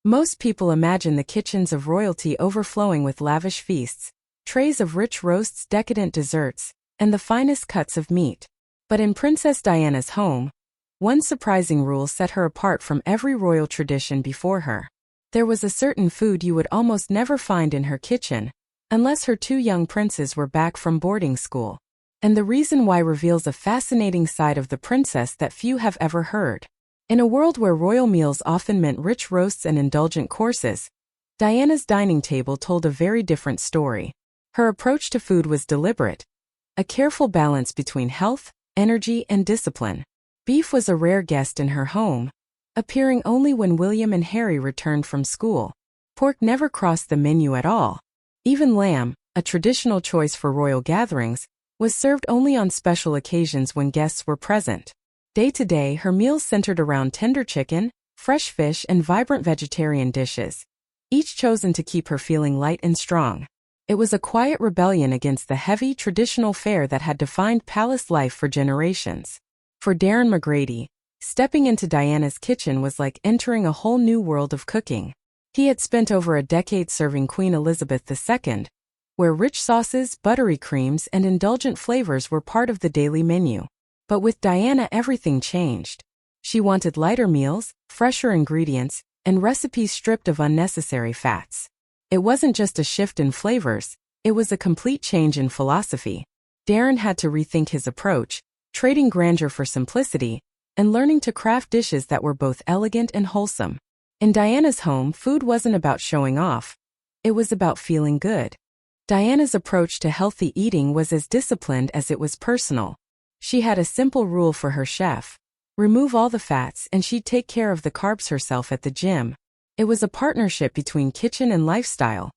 Most people imagine the kitchens of royalty overflowing with lavish feasts, trays of rich roasts, decadent desserts, and the finest cuts of meat. But in Princess Diana's home, one surprising rule set her apart from every royal tradition before her. There was a certain food you would almost never find in her kitchen, unless her two young princes were back from boarding school. And the reason why reveals a fascinating side of the princess that few have ever heard. In a world where royal meals often meant rich roasts and indulgent courses, Diana's dining table told a very different story. Her approach to food was deliberate, a careful balance between health, energy, and discipline. Beef was a rare guest in her home, appearing only when William and Harry returned from school. Pork never crossed the menu at all. Even lamb, a traditional choice for royal gatherings, was served only on special occasions when guests were present. Day to day, her meals centered around tender chicken, fresh fish, and vibrant vegetarian dishes, each chosen to keep her feeling light and strong. It was a quiet rebellion against the heavy, traditional fare that had defined palace life for generations. For Darren McGrady, stepping into Diana's kitchen was like entering a whole new world of cooking. He had spent over a decade serving Queen Elizabeth II, where rich sauces, buttery creams, and indulgent flavors were part of the daily menu. But with Diana, everything changed. She wanted lighter meals, fresher ingredients, and recipes stripped of unnecessary fats. It wasn't just a shift in flavors, it was a complete change in philosophy. Darren had to rethink his approach, trading grandeur for simplicity, and learning to craft dishes that were both elegant and wholesome. In Diana's home, food wasn't about showing off. It was about feeling good. Diana's approach to healthy eating was as disciplined as it was personal. She had a simple rule for her chef: remove all the fats and she'd take care of the carbs herself at the gym. It was a partnership between kitchen and lifestyle,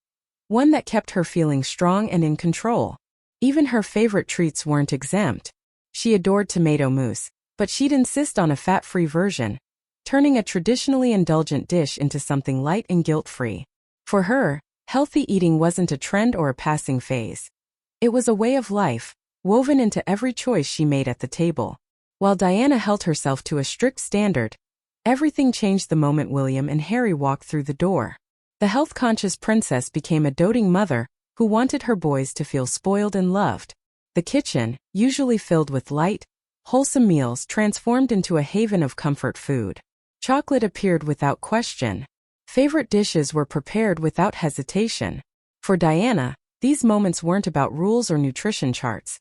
one that kept her feeling strong and in control. Even her favorite treats weren't exempt. She adored tomato mousse, but she'd insist on a fat-free version, turning a traditionally indulgent dish into something light and guilt-free. For her, healthy eating wasn't a trend or a passing phase. It was a way of life, woven into every choice she made at the table. While Diana held herself to a strict standard, everything changed the moment William and Harry walked through the door. The health-conscious princess became a doting mother who wanted her boys to feel spoiled and loved. The kitchen, usually filled with light, wholesome meals, transformed into a haven of comfort food. Chocolate appeared without question. Favorite dishes were prepared without hesitation. For Diana, these moments weren't about rules or nutrition charts.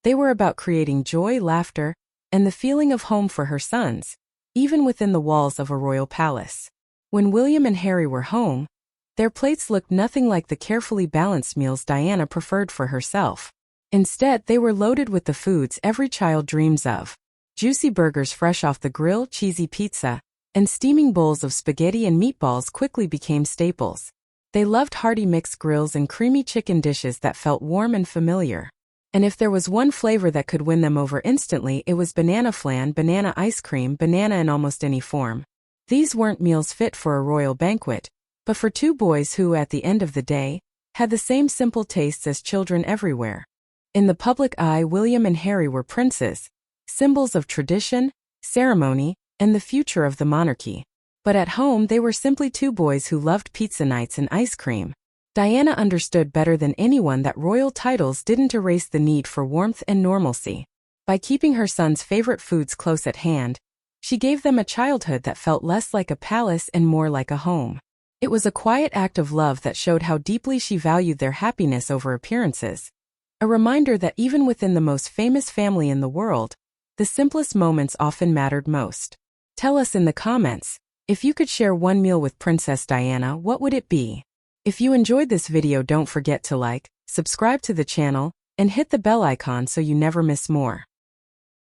They were about creating joy, laughter, and the feeling of home for her sons, even within the walls of a royal palace. When William and Harry were home, their plates looked nothing like the carefully balanced meals Diana preferred for herself. Instead, they were loaded with the foods every child dreams of: juicy burgers fresh off the grill, cheesy pizza, and steaming bowls of spaghetti and meatballs quickly became staples. They loved hearty mixed grills and creamy chicken dishes that felt warm and familiar. And if there was one flavor that could win them over instantly, it was banana flan, banana ice cream, banana in almost any form. These weren't meals fit for a royal banquet, but for two boys who, at the end of the day, had the same simple tastes as children everywhere. In the public eye, William and Harry were princes, symbols of tradition, ceremony, and the future of the monarchy. But at home, they were simply two boys who loved pizza nights and ice cream. Diana understood better than anyone that royal titles didn't erase the need for warmth and normalcy. By keeping her sons' favorite foods close at hand, she gave them a childhood that felt less like a palace and more like a home. It was a quiet act of love that showed how deeply she valued their happiness over appearances. A reminder that even within the most famous family in the world, the simplest moments often mattered most. Tell us in the comments, if you could share one meal with Princess Diana, what would it be? If you enjoyed this video, don't forget to like, subscribe to the channel, and hit the bell icon so you never miss more.